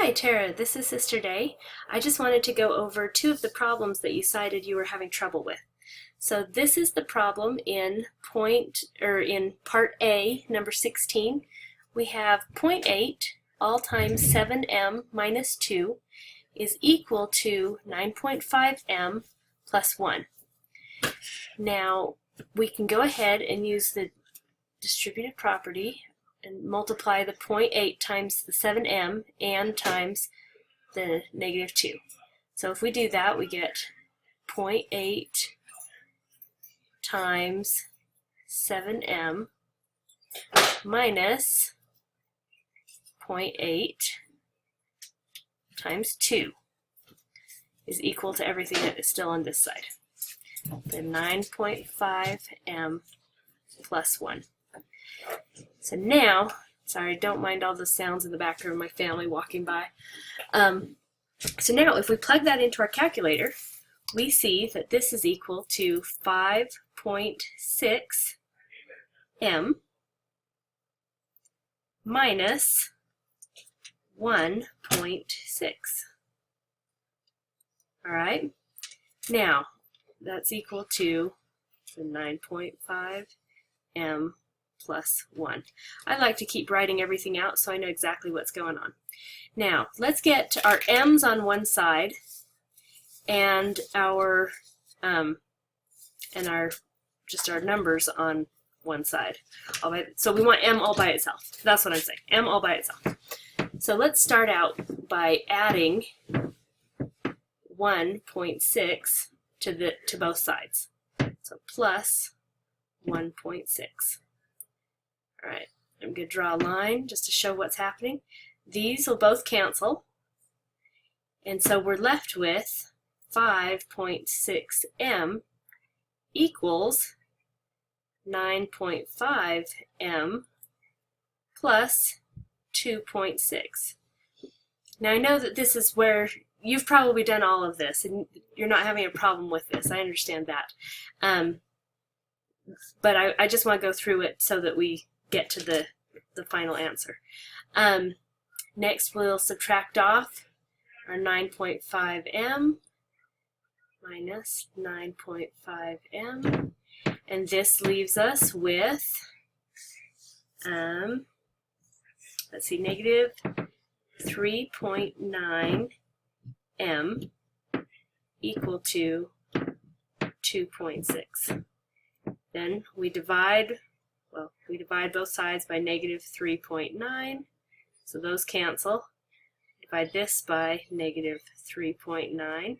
Hi Tara, this is Sister Day. I just wanted to go over two of the problems that you cited you were having trouble with. So this is the problem in part A, number 16. We have 0.8 all times 7m minus 2 is equal to 9.5m plus 1. Now we can go ahead and use the distributive property and multiply the 0.8 times the 7m and times the negative 2. So if we do that, we get 0.8 times 7m minus 0.8 times 2 is equal to everything that is still on this side. Then 9.5m plus 1. So now, sorry, don't mind all the sounds in the background of my family walking by. So now if we plug that into our calculator, we see that this is equal to 5.6m minus 1.6. All right, now that's equal to the 9.5m plus 1. I like to keep writing everything out so I know exactly what's going on. Now, let's get our m's on one side and our just our numbers on one side. So we want m all by itself. That's what I'm saying. M all by itself. So let's start out by adding 1.6 to both sides. So plus 1.6. All right, I'm going to draw a line just to show what's happening. These will both cancel, and so we're left with 5.6m equals 9.5m plus 2.6. Now I know that this is where you've probably done all of this and you're not having a problem with this. I understand that. But I just want to go through it so that we get to the final answer. Next we'll subtract off our 9.5m minus 9.5m, and this leaves us with let's see, negative 3.9m equal to 2.6. Then we divide both sides by negative 3.9, so those cancel. Divide this by negative 3.9,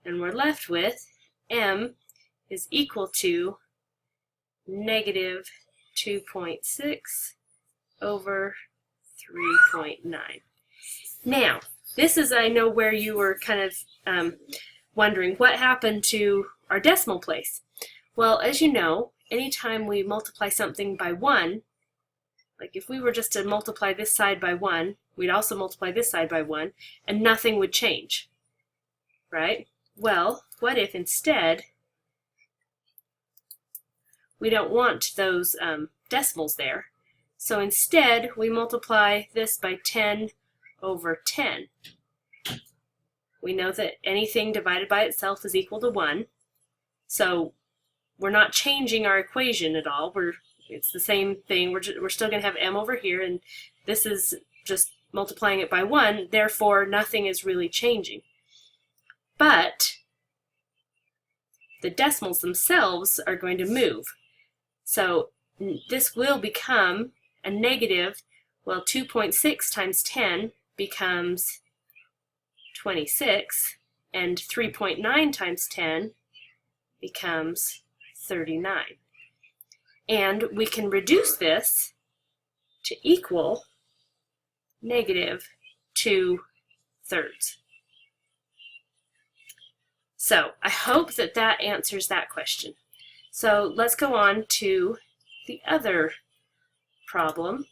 and we're left with m is equal to negative 2.6 over 3.9. Now, this is, I know, where you were kind of wondering what happened to our decimal place. Well, as you know, anytime we multiply something by 1, like if we were just to multiply this side by 1, we'd also multiply this side by 1, and nothing would change, right? Well, what if instead we don't want those decimals there? So instead, we multiply this by 10 over 10. We know that anything divided by itself is equal to 1, so we're not changing our equation at all. It's the same thing. We're still going to have m over here, and this is just multiplying it by 1. Therefore, nothing is really changing. But the decimals themselves are going to move. So this will become a negative. Well, 2.6 times 10 becomes 26, and 3.9 times 10 becomes 39. And we can reduce this to equal negative 2/3. So I hope that that answers that question. So let's go on to the other problem.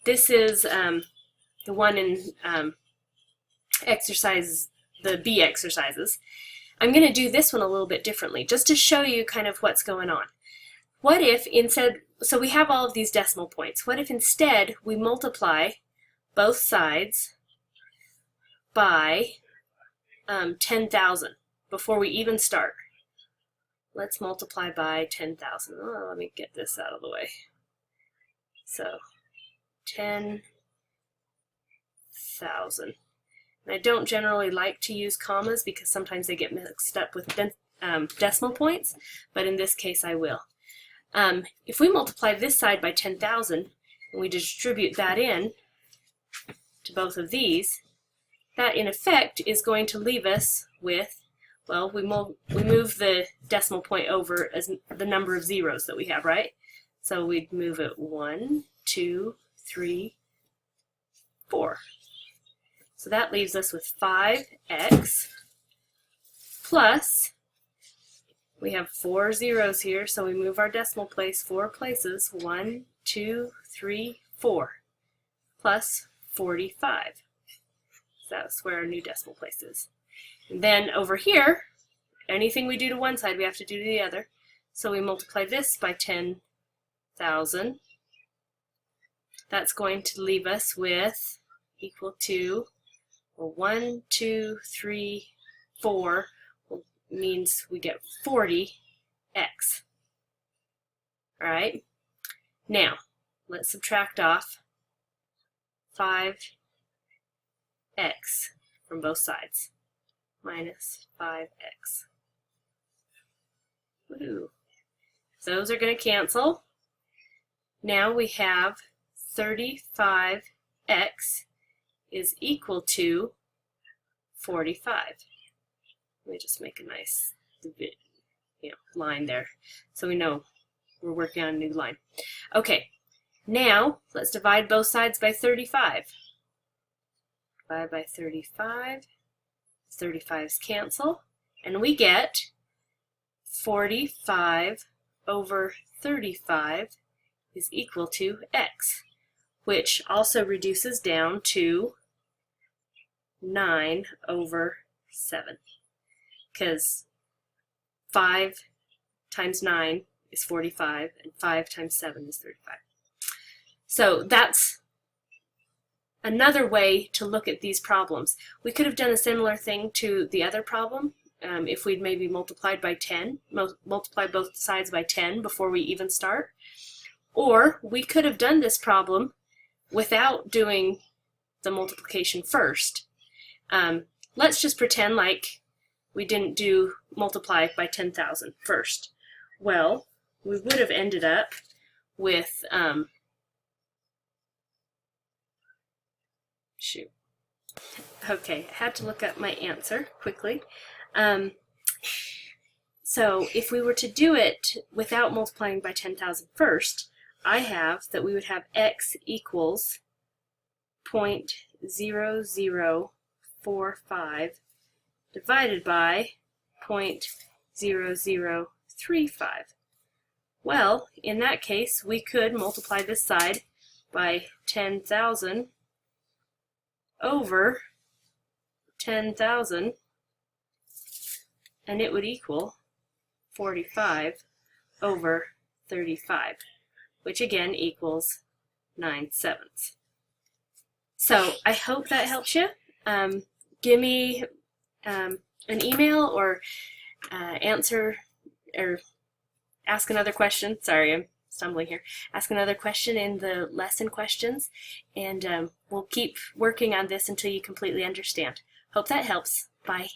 This is the one in the B exercises. I'm going to do this one a little bit differently, just to show you kind of what's going on. What if instead, so we have all of these decimal points, what if instead we multiply both sides by 10,000 before we even start. Let's multiply by 10,000. Oh, let me get this out of the way. So 10,000. And I don't generally like to use commas because sometimes they get mixed up with decimal points, but in this case I will. If we multiply this side by 10,000 and we distribute that in to both of these, that in effect is going to leave us with, well, we move the decimal point over as the number of zeros that we have, right? So we'd move it 1, 2, 3, 4. So that leaves us with 5x plus, we have 4 zeros here, so we move our decimal place 4 places, 1, 2, 3, 4, plus 45. So that's where our new decimal place is. And then over here, anything we do to one side, we have to do to the other. So we multiply this by 10,000. That's going to leave us with equal to, well, 1, 2, 3, 4 means we get 40x. All right. Now, let's subtract off 5x from both sides. Minus 5x. Woohoo. Those are going to cancel. Now we have 35x is equal to 45. Let me just make a nice line there so we know we're working on a new line. Okay, now let's divide both sides by 35. Divide by 35. 35's cancel, and we get 45 over 35 is equal to x, which also reduces down to 9 over 7, because 5 times 9 is 45, and 5 times 7 is 35. So that's another way to look at these problems. We could have done a similar thing to the other problem if we'd maybe multiplied by 10, multiplied both sides by 10 before we even start. Or we could have done this problem without doing the multiplication first. Let's just pretend like we didn't do multiply by 10,000 first. Well, we would have ended up with okay, I had to look up my answer quickly. So if we were to do it without multiplying by 10,000 first, I have that we would have x equals 0.0045 divided by 0.0035. Well, in that case, we could multiply this side by 10,000 over 10,000, and it would equal 45 over 35, which again equals 9/7. So I hope that helps you. Give me an email or answer or ask another question. Sorry, I'm stumbling here. Ask another question in the lesson questions, and we'll keep working on this until you completely understand. Hope that helps. Bye.